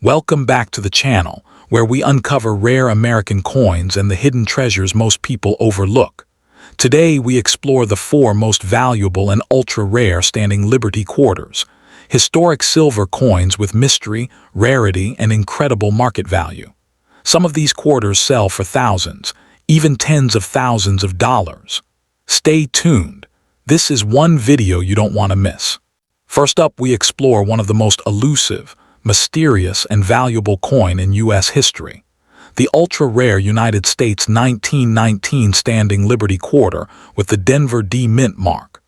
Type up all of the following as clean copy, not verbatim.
Welcome back to the channel, where we uncover rare American coins and the hidden treasures most people overlook. Today we explore the 4 most valuable and ultra-rare standing Liberty quarters, historic silver coins with mystery, rarity, and incredible market value. Some of these quarters sell for thousands, even tens of thousands of dollars. Stay tuned. This is one video you don't want to miss. First up, we explore one of the most elusive, mysterious, and valuable coin in U.S. history, the ultra-rare United States 1919 standing Liberty quarter with the Denver D mint mark.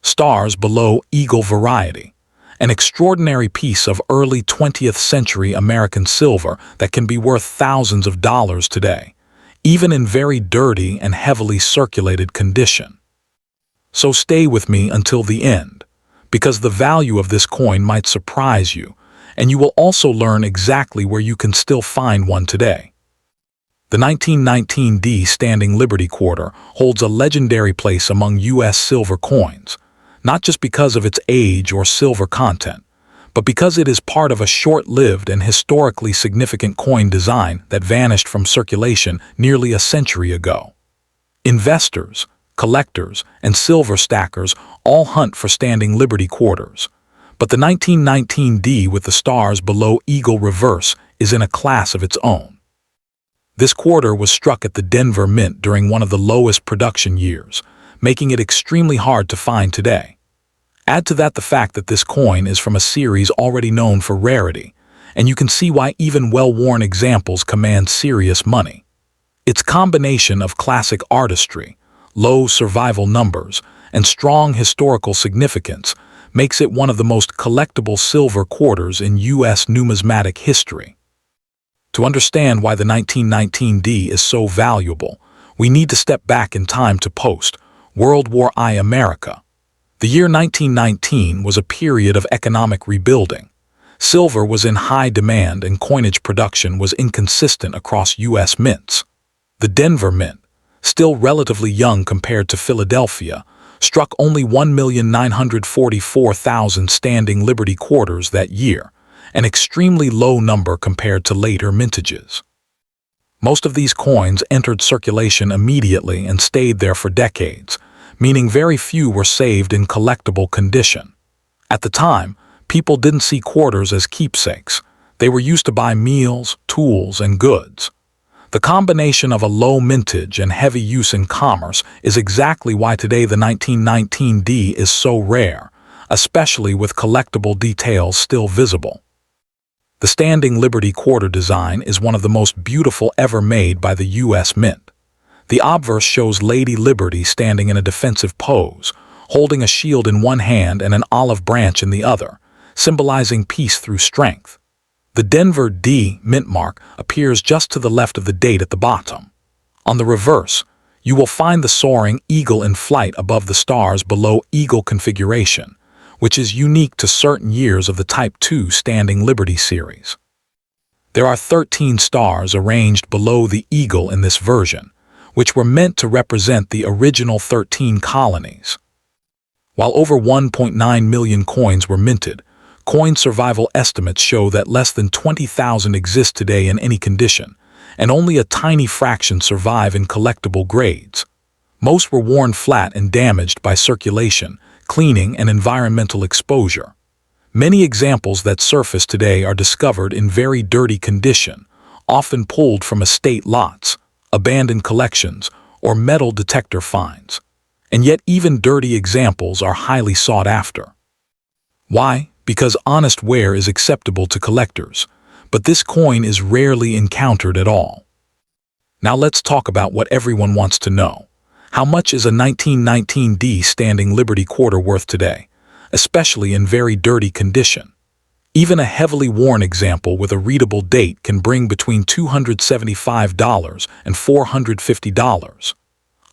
Stars below eagle variety, an extraordinary piece of early 20th century American silver that can be worth thousands of dollars today, even in very dirty and heavily circulated condition. So stay with me until the end, because the value of this coin might surprise you, and you will also learn exactly where you can still find one today. The 1919 D standing Liberty quarter holds a legendary place among U.S. silver coins, not just because of its age or silver content, but because it is part of a short-lived and historically significant coin design that vanished from circulation nearly a century ago. Investors, collectors, and silver stackers all hunt for standing Liberty quarters, but the 1919 D with the stars below eagle reverse is in a class of its own. This quarter was struck at the Denver Mint during one of the lowest production years, making it extremely hard to find today. Add to that the fact that this coin is from a series already known for rarity, and you can see why even well-worn examples command serious money. Its combination of classic artistry, low survival numbers, and strong historical significance makes it one of the most collectible silver quarters in U.S. numismatic history. To understand why the 1919 D is so valuable, we need to step back in time to post-World War I America. The year 1919 was a period of economic rebuilding. Silver was in high demand and coinage production was inconsistent across U.S. mints. The Denver Mint, still relatively young compared to Philadelphia, struck only 1,944,000 standing Liberty quarters that year, an extremely low number compared to later mintages. Most of these coins entered circulation immediately and stayed there for decades, meaning very few were saved in collectible condition. At the time, people didn't see quarters as keepsakes. They were used to buy meals, tools, and goods. The combination of a low mintage and heavy use in commerce is exactly why today the 1919 D is so rare, especially with collectible details still visible. The standing Liberty quarter design is one of the most beautiful ever made by the U.S. Mint. The obverse shows Lady Liberty standing in a defensive pose, holding a shield in one hand and an olive branch in the other, symbolizing peace through strength. The Denver D mint mark appears just to the left of the date at the bottom. On the reverse, you will find the soaring eagle in flight above the stars below eagle configuration, which is unique to certain years of the Type II standing Liberty series. There are 13 stars arranged below the eagle in this version, which were meant to represent the original 13 colonies. While over 1.9 million coins were minted, coin survival estimates show that less than 20,000 exist today in any condition, and only a tiny fraction survive in collectible grades. Most were worn flat and damaged by circulation, cleaning, and environmental exposure. Many examples that surface today are discovered in very dirty condition, often pulled from estate lots, abandoned collections, or metal detector finds. And yet even dirty examples are highly sought after. Why? Because honest wear is acceptable to collectors, but this coin is rarely encountered at all. Now let's talk about what everyone wants to know. How much is a 1919 D standing Liberty quarter worth today, especially in very dirty condition? Even a heavily worn example with a readable date can bring between $275 and $450.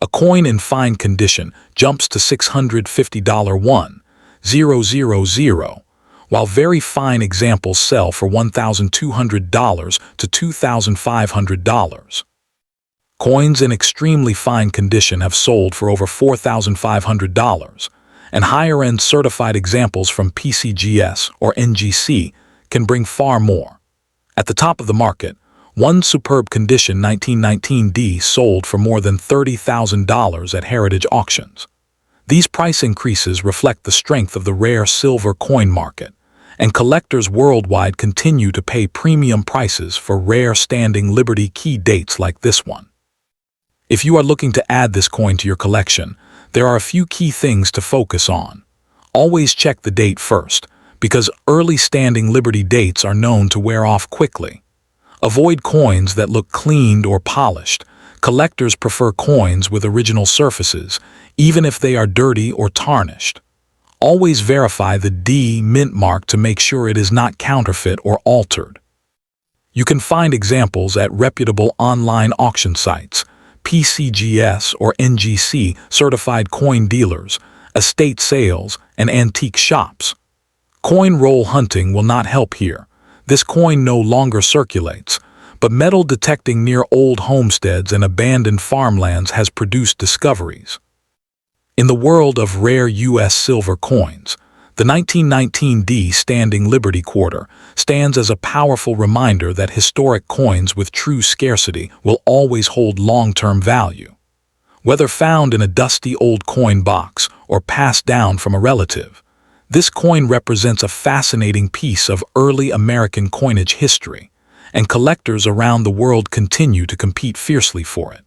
A coin in fine condition jumps to $650, while very fine examples sell for $1,200 to $2,500. Coins in extremely fine condition have sold for over $4,500, and higher-end certified examples from PCGS or NGC can bring far more. At the top of the market, one superb condition 1919D sold for more than $30,000 at heritage auctions. These price increases reflect the strength of the rare silver coin market, and collectors worldwide continue to pay premium prices for rare standing Liberty key dates like this one. If you are looking to add this coin to your collection, there are a few key things to focus on. Always check the date first, because early standing Liberty dates are known to wear off quickly. Avoid coins that look cleaned or polished. Collectors prefer coins with original surfaces, even if they are dirty or tarnished. Always verify the D mint mark to make sure it is not counterfeit or altered. You can find examples at reputable online auction sites, PCGS or NGC certified coin dealers, estate sales, and antique shops. Coin roll hunting will not help here. This coin no longer circulates, but metal detecting near old homesteads and abandoned farmlands has produced discoveries. In the world of rare U.S. silver coins, the 1919D Standing Liberty Quarter stands as a powerful reminder that historic coins with true scarcity will always hold long-term value. Whether found in a dusty old coin box or passed down from a relative, this coin represents a fascinating piece of early American coinage history, and collectors around the world continue to compete fiercely for it.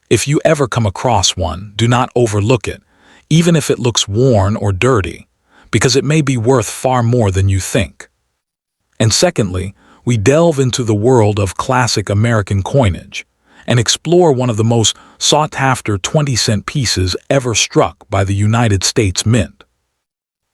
If you ever come across one, do not overlook it, even if it looks worn or dirty, because it may be worth far more than you think. And secondly, we delve into the world of classic American coinage and explore one of the most sought-after 20-cent pieces ever struck by the United States Mint.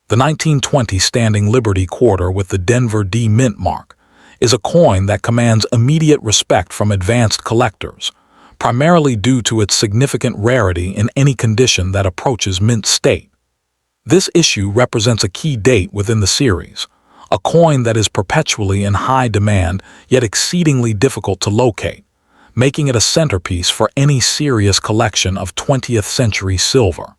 The 1920 Standing Liberty Quarter with the Denver D Mint mark is a coin that commands immediate respect from advanced collectors, primarily due to its significant rarity in any condition that approaches mint state. This issue represents a key date within the series, a coin that is perpetually in high demand yet exceedingly difficult to locate, making it a centerpiece for any serious collection of 20th century silver.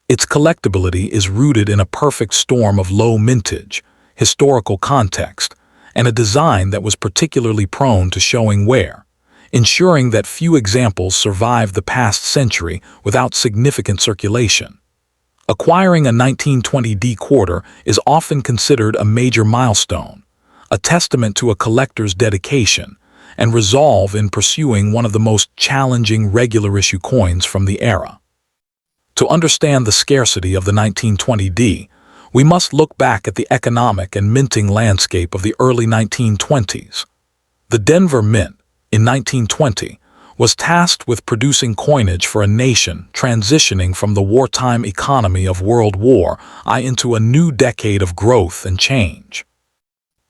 Its collectability is rooted in a perfect storm of low mintage, historical context, and a design that was particularly prone to showing wear, ensuring that few examples survive the past century without significant circulation. Acquiring a 1920D quarter is often considered a major milestone, a testament to a collector's dedication and resolve in pursuing one of the most challenging regular-issue coins from the era. To understand the scarcity of the 1920D, we must look back at the economic and minting landscape of the early 1920s. The Denver Mint, in 1920, was tasked with producing coinage for a nation transitioning from the wartime economy of World War I into a new decade of growth and change.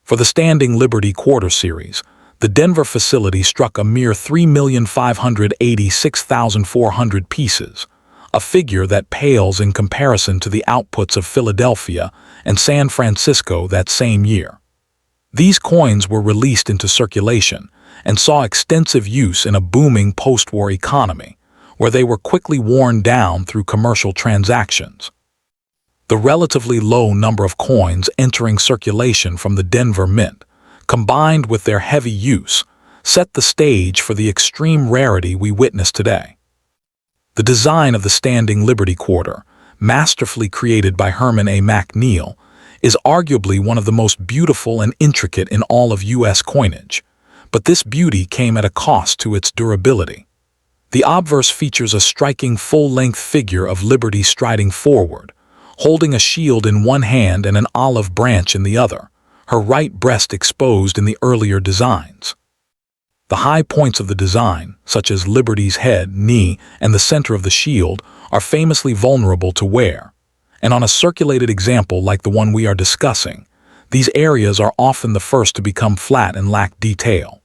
For the Standing Liberty Quarter series, the Denver facility struck a mere 3,586,400 pieces, a figure that pales in comparison to the outputs of Philadelphia and San Francisco that same year. These coins were released into circulation and saw extensive use in a booming post-war economy, where they were quickly worn down through commercial transactions. The relatively low number of coins entering circulation from the Denver Mint, combined with their heavy use, set the stage for the extreme rarity we witness today. The design of the Standing Liberty Quarter, masterfully created by Herman A. McNeil, is arguably one of the most beautiful and intricate in all of U.S. coinage, but this beauty came at a cost to its durability. The obverse features a striking full-length figure of Liberty striding forward, holding a shield in one hand and an olive branch in the other, her right breast exposed in the earlier designs. The high points of the design, such as Liberty's head, knee, and the center of the shield, are famously vulnerable to wear, and on a circulated example like the one we are discussing, these areas are often the first to become flat and lack detail.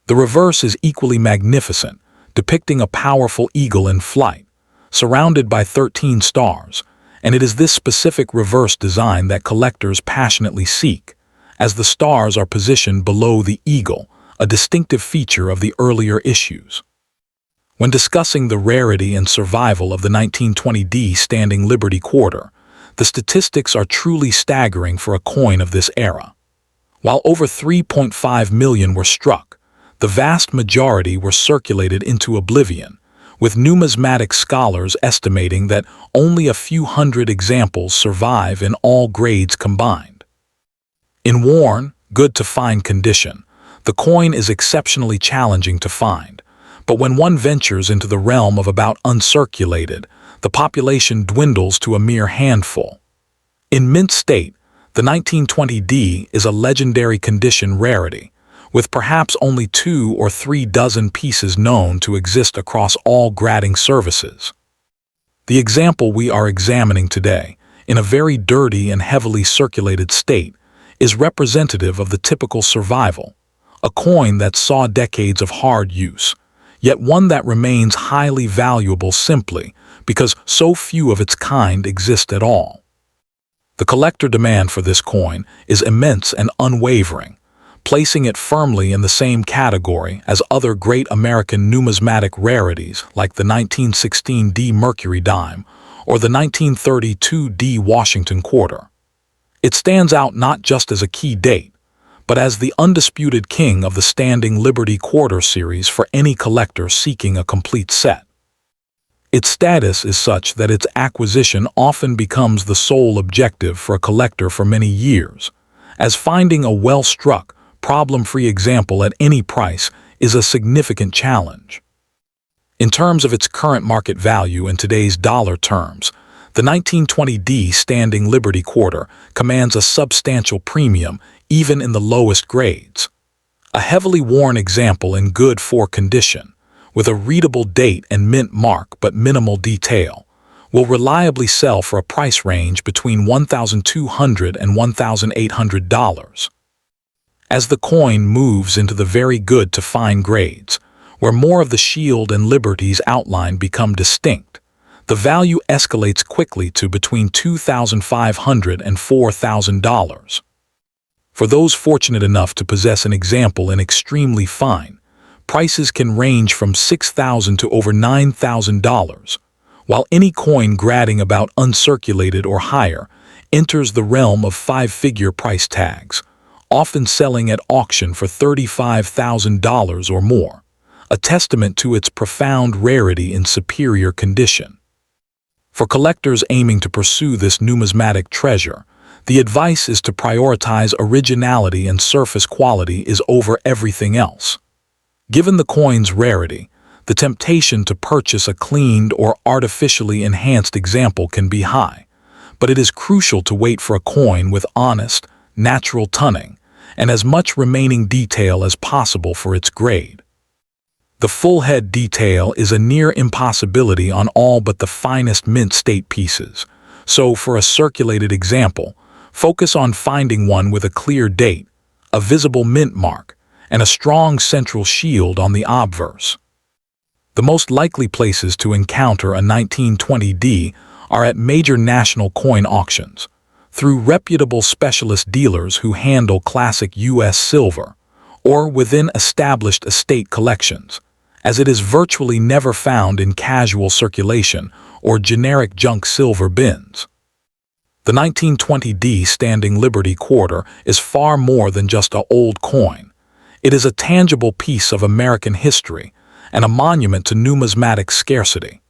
The reverse is equally magnificent, depicting a powerful eagle in flight, surrounded by 13 stars, and it is this specific reverse design that collectors passionately seek, as the stars are positioned below the eagle, a distinctive feature of the earlier issues. When discussing the rarity and survival of the 1920D Standing Liberty Quarter, the statistics are truly staggering for a coin of this era. While over 3.5 million were struck, the vast majority were circulated into oblivion, with numismatic scholars estimating that only a few hundred examples survive in all grades combined. In worn, good-to-find condition, the coin is exceptionally challenging to find, but when one ventures into the realm of about uncirculated, the population dwindles to a mere handful. In mint state, the 1920D is a legendary condition rarity, with perhaps only 2 or 3 dozen pieces known to exist across all grading services. The example we are examining today, in a very dirty and heavily circulated state, is representative of the typical survival, a coin that saw decades of hard use, yet one that remains highly valuable simply because so few of its kind exist at all. The collector demand for this coin is immense and unwavering, placing it firmly in the same category as other great American numismatic rarities like the 1916D Mercury dime or the 1932D Washington quarter. It stands out not just as a key date, but as the undisputed king of the Standing Liberty Quarter series for any collector seeking a complete set. Its status is such that its acquisition often becomes the sole objective for a collector for many years, as finding a well-struck, problem-free example at any price is a significant challenge. In terms of its current market value in today's dollar terms, the 1920D Standing Liberty Quarter commands a substantial premium even in the lowest grades. A heavily worn example in good for condition, with a readable date and mint mark but minimal detail, will reliably sell for a price range between $1,200 and $1,800. As the coin moves into the very good to fine grades, where more of the shield and liberty's outline become distinct, the value escalates quickly to between $2,500 and $4,000. For those fortunate enough to possess an example in extremely fine, prices can range from $6,000 to over $9,000, while any coin grading about uncirculated or higher enters the realm of 5-figure price tags, often selling at auction for $35,000 or more, a testament to its profound rarity in superior condition. For collectors aiming to pursue this numismatic treasure, the advice is to prioritize originality and surface quality is over everything else. Given the coin's rarity, the temptation to purchase a cleaned or artificially enhanced example can be high, but it is crucial to wait for a coin with honest, natural tunning and as much remaining detail as possible for its grade. The full head detail is a near impossibility on all but the finest mint state pieces, so for a circulated example, focus on finding one with a clear date, a visible mint mark, and a strong central shield on the obverse. The most likely places to encounter a 1920D are at major national coin auctions, through reputable specialist dealers who handle classic U.S. silver, or within established estate collections, as it is virtually never found in casual circulation or generic junk silver bins. The 1920D Standing Liberty Quarter is far more than just an old coin. It is a tangible piece of American history and a monument to numismatic scarcity.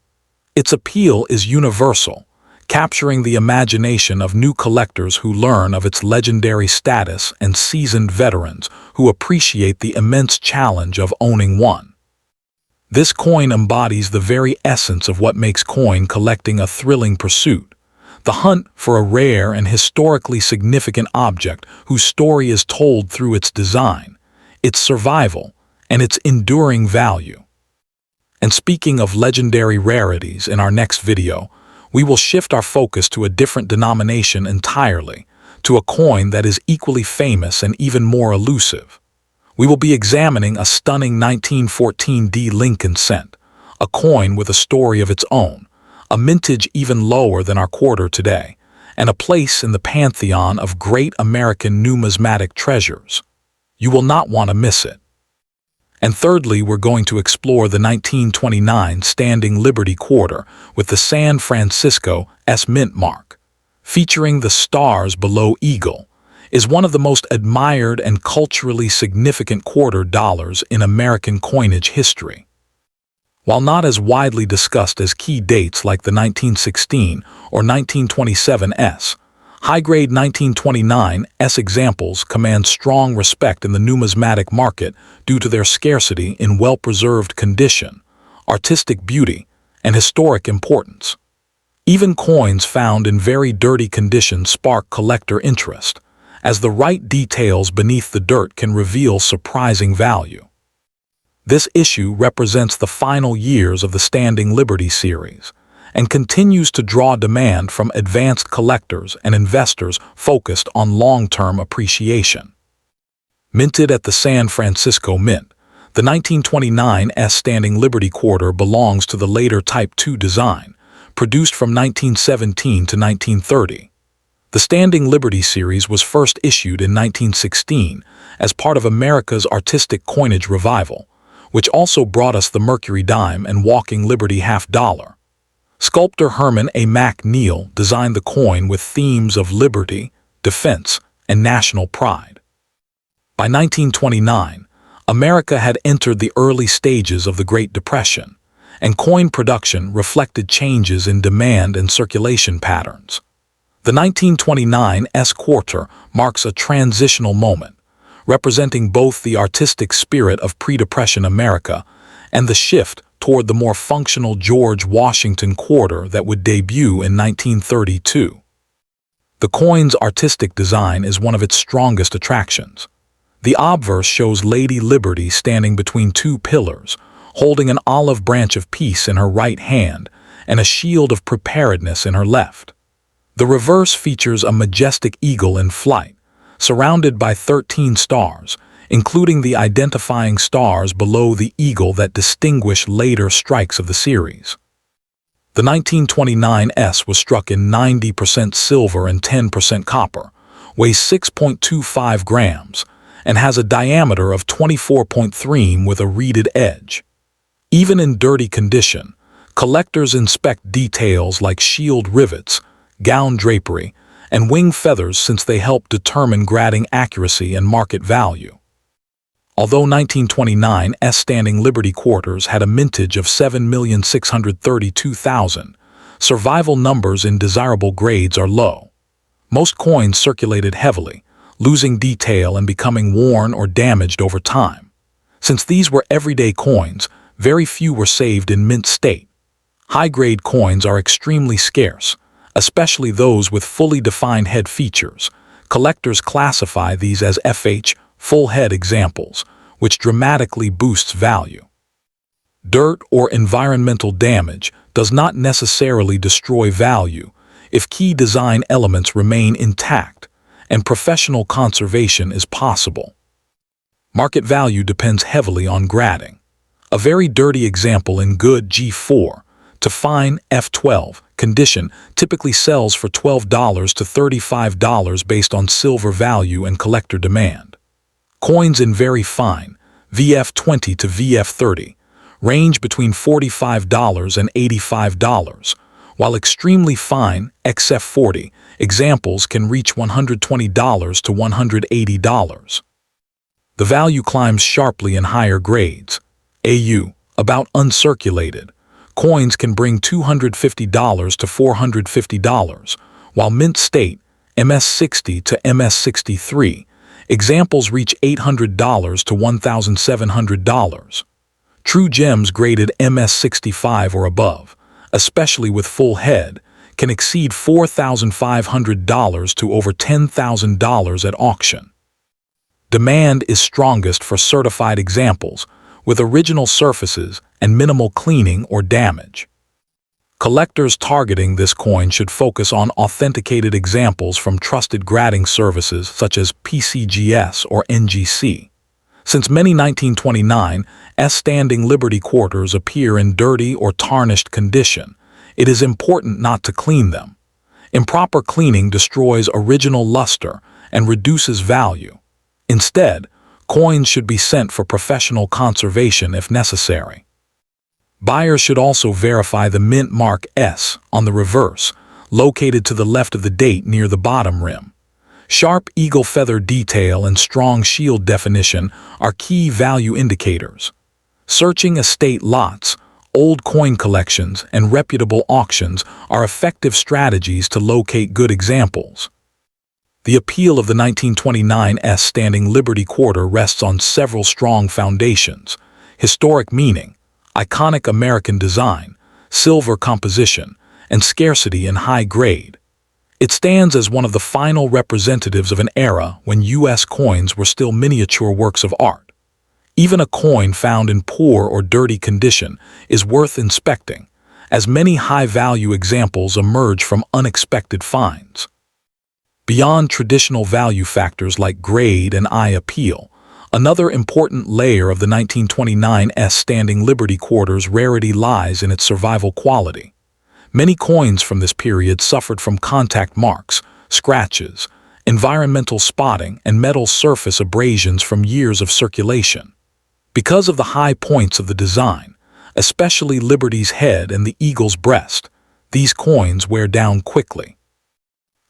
Its appeal is universal, capturing the imagination of new collectors who learn of its legendary status and seasoned veterans who appreciate the immense challenge of owning one. This coin embodies the very essence of what makes coin collecting a thrilling pursuit, the hunt for a rare and historically significant object whose story is told through its design, its survival, and its enduring value. And speaking of legendary rarities, in our next video, we will shift our focus to a different denomination entirely, to a coin that is equally famous and even more elusive. We will be examining a stunning 1914D Lincoln cent, a coin with a story of its own, a mintage even lower than our quarter today, and a place in the pantheon of great American numismatic treasures. You will not want to miss it. And thirdly, we're going to explore the 1929 Standing Liberty Quarter with the San Francisco S mint mark, featuring the stars below eagle. is one of the most admired and culturally significant quarter dollars in American coinage history. While not as widely discussed as key dates like the 1916 or 1927 S, high-grade 1929 S examples command strong respect in the numismatic market due to their scarcity in well-preserved condition, artistic beauty, and historic importance. Even coins found in very dirty condition spark collector interest, as the right details beneath the dirt can reveal surprising value. This issue represents the final years of the Standing Liberty series and continues to draw demand from advanced collectors and investors focused on long-term appreciation. Minted at the San Francisco Mint, the 1929 S Standing Liberty quarter belongs to the later Type II design, produced from 1917 to 1930. The Standing Liberty series was first issued in 1916 as part of America's artistic coinage revival, which also brought us the Mercury dime and Walking Liberty half-dollar. Sculptor Herman A. McNeil designed the coin with themes of liberty, defense, and national pride. By 1929, America had entered the early stages of the Great Depression, and coin production reflected changes in demand and circulation patterns. The 1929 S quarter marks a transitional moment, representing both the artistic spirit of pre-Depression America and the shift toward the more functional George Washington quarter that would debut in 1932. The coin's artistic design is one of its strongest attractions. The obverse shows Lady Liberty standing between two pillars, holding an olive branch of peace in her right hand and a shield of preparedness in her left. The reverse features a majestic eagle in flight, surrounded by 13 stars, including the identifying stars below the eagle that distinguish later strikes of the series. The 1929 S was struck in 90% silver and 10% copper, weighs 6.25 grams, and has a diameter of 24.3 with a reeded edge. Even in dirty condition, collectors inspect details like shield rivets, gown drapery, and wing feathers since they help determine grading accuracy and market value. Although 1929 S Standing Liberty quarters had a mintage of 7,632,000, survival numbers in desirable grades are low. Most coins circulated heavily, losing detail and becoming worn or damaged over time. Since these were everyday coins, very few were saved in mint state. High-grade coins are extremely scarce, especially those with fully defined head features. Collectors classify these as FH, full head examples, which dramatically boosts value. Dirt or environmental damage does not necessarily destroy value if key design elements remain intact and professional conservation is possible. Market value depends heavily on grading. A very dirty example in good G4 to fine F12 condition typically sells for $12 to $35 based on silver value and collector demand. Coins in very fine VF20 to VF30 range between $45 and $85, while extremely fine XF40 examples can reach $120 to $180. The value climbs sharply in higher grades. AU, about uncirculated, coins can bring $250 to $450, while mint state, MS60 to MS63, examples reach $800 to $1,700. True gems graded MS65 or above, especially with full head, can exceed $4,500 to over $10,000 at auction. Demand is strongest for certified examples, with original surfaces and minimal cleaning or damage. Collectors targeting this coin should focus on authenticated examples from trusted grading services such as PCGS or NGC. Since many 1929 S Standing Liberty quarters appear in dirty or tarnished condition, it is important not to clean them. Improper cleaning destroys original luster and reduces value. Instead, coins should be sent for professional conservation if necessary. Buyers should also verify the mint mark S on the reverse, located to the left of the date near the bottom rim. Sharp eagle feather detail and strong shield definition are key value indicators. Searching estate lots, old coin collections, and reputable auctions are effective strategies to locate good examples. The appeal of the 1929's Standing Liberty Quarter rests on several strong foundations: historic meaning, iconic American design, silver composition, and scarcity in high grade. It stands as one of the final representatives of an era when U.S. coins were still miniature works of art. Even a coin found in poor or dirty condition is worth inspecting, as many high-value examples emerge from unexpected finds. Beyond traditional value factors like grade and eye appeal, another important layer of the 1929's Standing Liberty Quarter's rarity lies in its survival quality. Many coins from this period suffered from contact marks, scratches, environmental spotting, and metal surface abrasions from years of circulation. Because of the high points of the design, especially Liberty's head and the eagle's breast, these coins wear down quickly.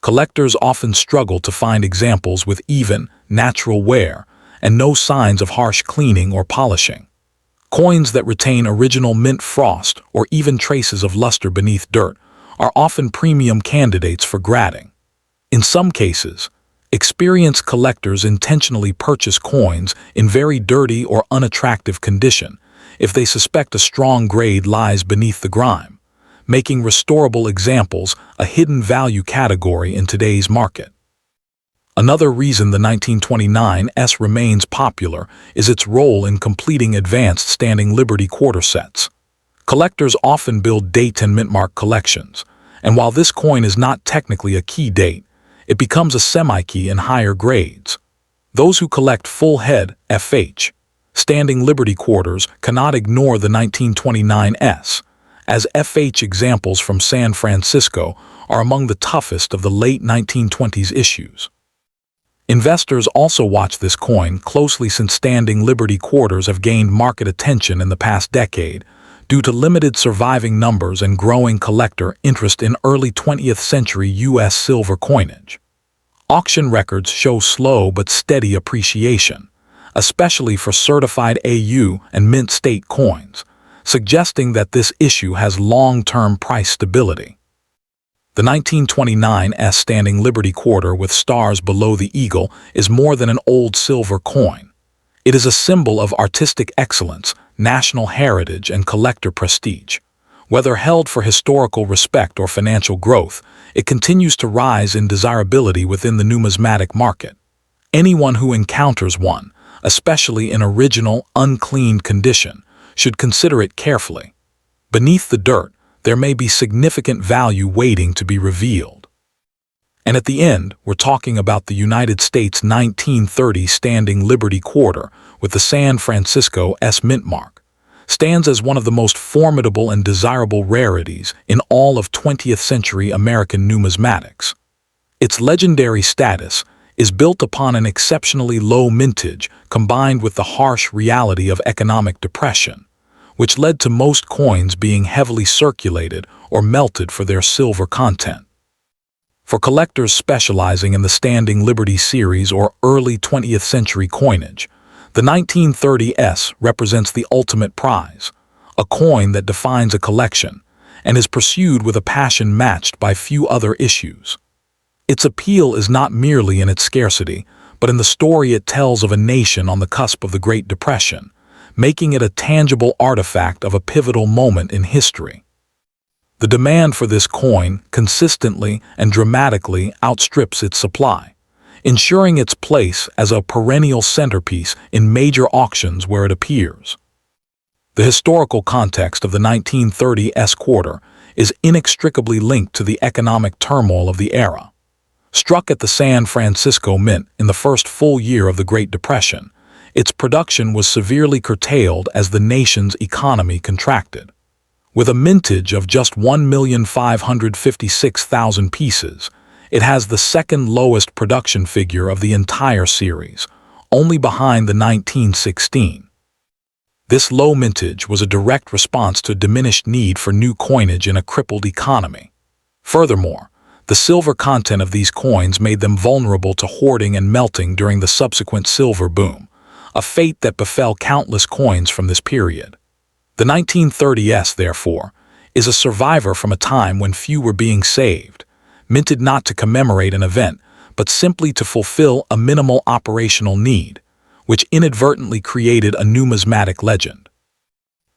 Collectors often struggle to find examples with even, natural wear and no signs of harsh cleaning or polishing. Coins that retain original mint frost or even traces of luster beneath dirt are often premium candidates for grading. In some cases, experienced collectors intentionally purchase coins in very dirty or unattractive condition if they suspect a strong grade lies beneath the grime, making restorable examples a hidden value category in today's market. Another reason the 1929's remains popular is its role in completing advanced Standing Liberty Quarter sets. Collectors often build date and mint mark collections, and while this coin is not technically a key date, it becomes a semi-key in higher grades. Those who collect full head FH, Standing Liberty Quarters, cannot ignore the 1929's, as FH examples from San Francisco are among the toughest of the late 1920s issues. Investors also watch this coin closely since Standing Liberty Quarters have gained market attention in the past decade due to limited surviving numbers and growing collector interest in early 20th century U.S. silver coinage. Auction records show slow but steady appreciation, especially for certified AU and mint state coins, suggesting that this issue has long-term price stability. The 1929's Standing Liberty Quarter with stars below the eagle is more than an old silver coin. It is a symbol of artistic excellence, national heritage, and collector prestige. Whether held for historical respect or financial growth, it continues to rise in desirability within the numismatic market. Anyone who encounters one, especially in original, uncleaned condition, should consider it carefully. Beneath the dirt, there may be significant value waiting to be revealed. And at the end, we're talking about the United States 1930 Standing Liberty Quarter with the San Francisco's mint mark. Stands as one of the most formidable and desirable rarities in all of 20th century American numismatics. Its legendary status is built upon an exceptionally low mintage combined with the harsh reality of economic depression, which led to most coins being heavily circulated or melted for their silver content. For collectors specializing in the Standing Liberty series or early 20th century coinage, the 1930's represents the ultimate prize, a coin that defines a collection and is pursued with a passion matched by few other issues. Its appeal is not merely in its scarcity, but in the story it tells of a nation on the cusp of the Great Depression, making it a tangible artifact of a pivotal moment in history. The demand for this coin consistently and dramatically outstrips its supply, ensuring its place as a perennial centerpiece in major auctions where it appears. The historical context of the 1930's quarter is inextricably linked to the economic turmoil of the era. Struck at the San Francisco Mint in the first full year of the Great Depression, its production was severely curtailed as the nation's economy contracted. With a mintage of just 1,556,000 pieces, it has the second lowest production figure of the entire series, only behind the 1916. This low mintage was a direct response to diminished need for new coinage in a crippled economy. Furthermore, The silver content of these coins made them vulnerable to hoarding and melting during the subsequent silver boom, a fate that befell countless coins from this period. The 1930s, therefore, is a survivor from a time when few were being saved, minted not to commemorate an event, but simply to fulfill a minimal operational need, which inadvertently created a numismatic legend.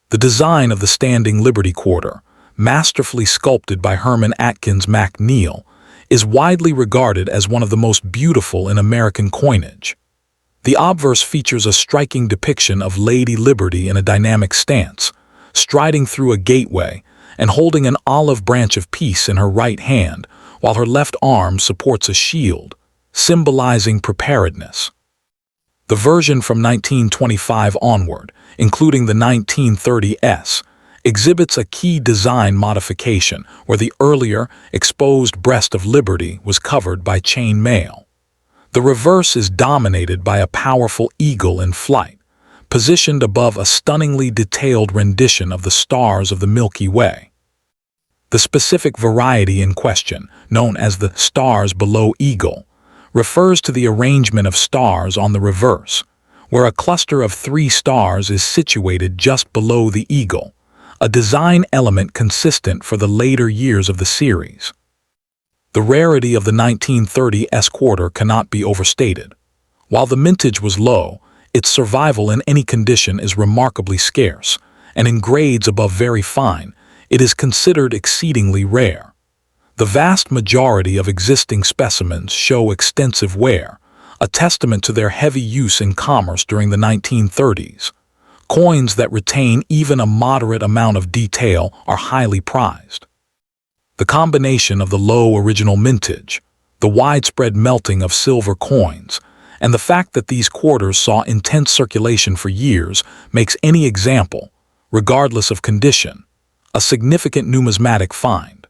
The design of the Standing Liberty Quarter, masterfully sculpted by Herman Atkins McNeil, is widely regarded as one of the most beautiful in American coinage. The obverse features a striking depiction of Lady Liberty in a dynamic stance, striding through a gateway and holding an olive branch of peace in her right hand, while her left arm supports a shield, symbolizing preparedness. The version from 1925 onward, including the 1930s, exhibits a key design modification where the earlier exposed breast of Liberty was covered by chain mail. The reverse is dominated by a powerful eagle in flight, positioned above a stunningly detailed rendition of the stars of the Milky Way. The specific variety in question, known as the stars below eagle, refers to the arrangement of stars on the reverse, where a cluster of 3 stars is situated just below the eagle, a design element consistent for the later years of the series. The rarity of the 1930s quarter cannot be overstated. While the mintage was low, its survival in any condition is remarkably scarce, and in grades above very fine, it is considered exceedingly rare. The vast majority of existing specimens show extensive wear, a testament to their heavy use in commerce during the 1930s. Coins that retain even a moderate amount of detail are highly prized. The combination of the low original mintage, the widespread melting of silver coins, and the fact that these quarters saw intense circulation for years makes any example, regardless of condition, a significant numismatic find.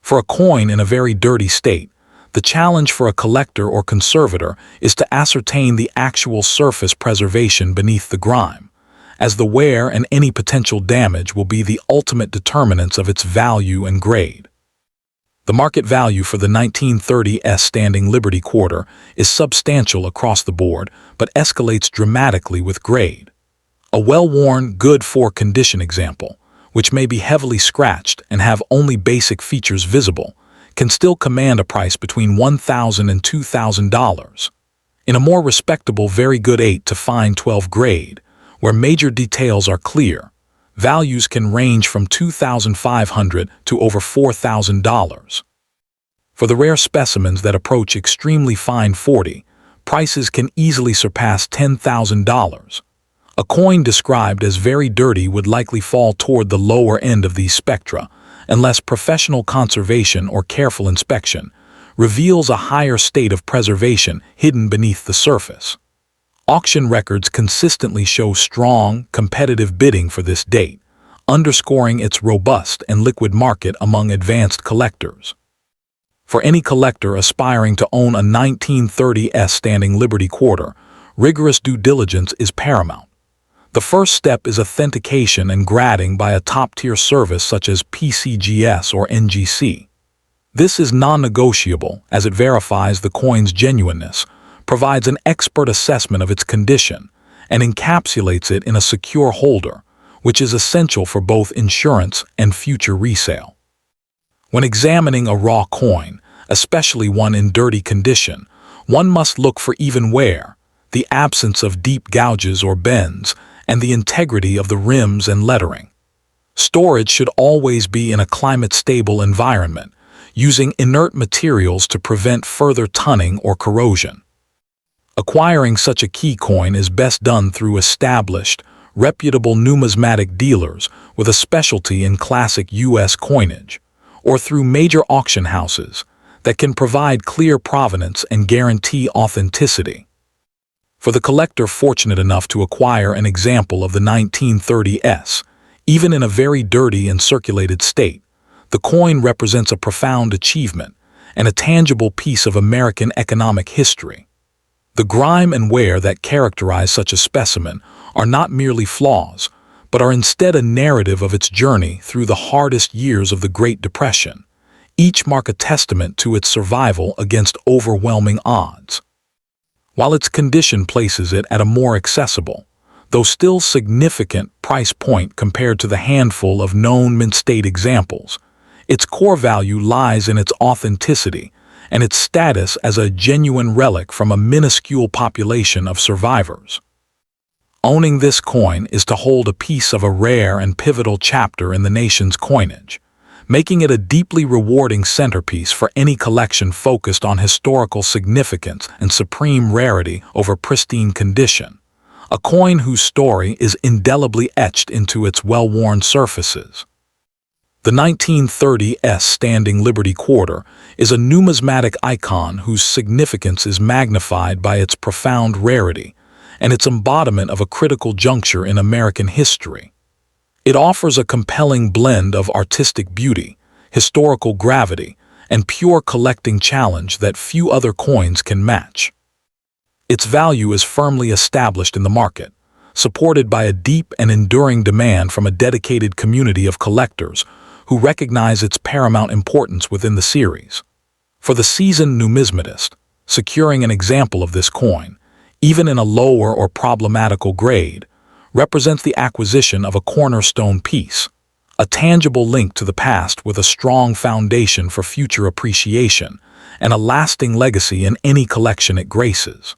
For a coin in a very dirty state, the challenge for a collector or conservator is to ascertain the actual surface preservation beneath the grime, as the wear and any potential damage will be the ultimate determinants of its value and grade. The market value for the 1930s Standing Liberty Quarter is substantial across the board, but escalates dramatically with grade. A well-worn, good-for-condition example, which may be heavily scratched and have only basic features visible, can still command a price between $1,000 and $2,000. In a more respectable very good 8 to fine 12 grade, where major details are clear, values can range from $2,500 to over $4,000. For the rare specimens that approach extremely fine 40, prices can easily surpass $10,000. A coin described as very dirty would likely fall toward the lower end of these spectra, unless professional conservation or careful inspection reveals a higher state of preservation hidden beneath the surface. Auction records consistently show strong, competitive bidding for this date, underscoring its robust and liquid market among advanced collectors. For any collector aspiring to own a 1930s Standing Liberty Quarter, rigorous due diligence is paramount. The first step is authentication and grading by a top-tier service such as PCGS or NGC. This is non-negotiable as it verifies the coin's genuineness, provides an expert assessment of its condition, and encapsulates it in a secure holder, which is essential for both insurance and future resale. When examining a raw coin, especially one in dirty condition, one must look for even wear, the absence of deep gouges or bends, and the integrity of the rims and lettering. Storage should always be in a climate-stable environment, using inert materials to prevent further tunning or corrosion. Acquiring such a key coin is best done through established, reputable numismatic dealers with a specialty in classic U.S. coinage, or through major auction houses that can provide clear provenance and guarantee authenticity. For the collector fortunate enough to acquire an example of the 1930s, even in a very dirty and circulated state, the coin represents a profound achievement and a tangible piece of American economic history. The grime and wear that characterize such a specimen are not merely flaws, but are instead a narrative of its journey through the hardest years of the Great Depression, each mark a testament to its survival against overwhelming odds. While its condition places it at a more accessible, though still significant, price point compared to the handful of known mint-state examples, its core value lies in its authenticity and its status as a genuine relic from a minuscule population of survivors. Owning this coin is to hold a piece of a rare and pivotal chapter in the nation's coinage, making it a deeply rewarding centerpiece for any collection focused on historical significance and supreme rarity over pristine condition, a coin whose story is indelibly etched into its well-worn surfaces. The 1930s Standing Liberty Quarter is a numismatic icon whose significance is magnified by its profound rarity and its embodiment of a critical juncture in American history. It offers a compelling blend of artistic beauty, historical gravity, and pure collecting challenge that few other coins can match. Its value is firmly established in the market, supported by a deep and enduring demand from a dedicated community of collectors who recognize its paramount importance within the series. For the seasoned numismatist, securing an example of this coin, even in a lower or problematical grade, represents the acquisition of a cornerstone piece, a tangible link to the past with a strong foundation for future appreciation, and a lasting legacy in any collection it graces.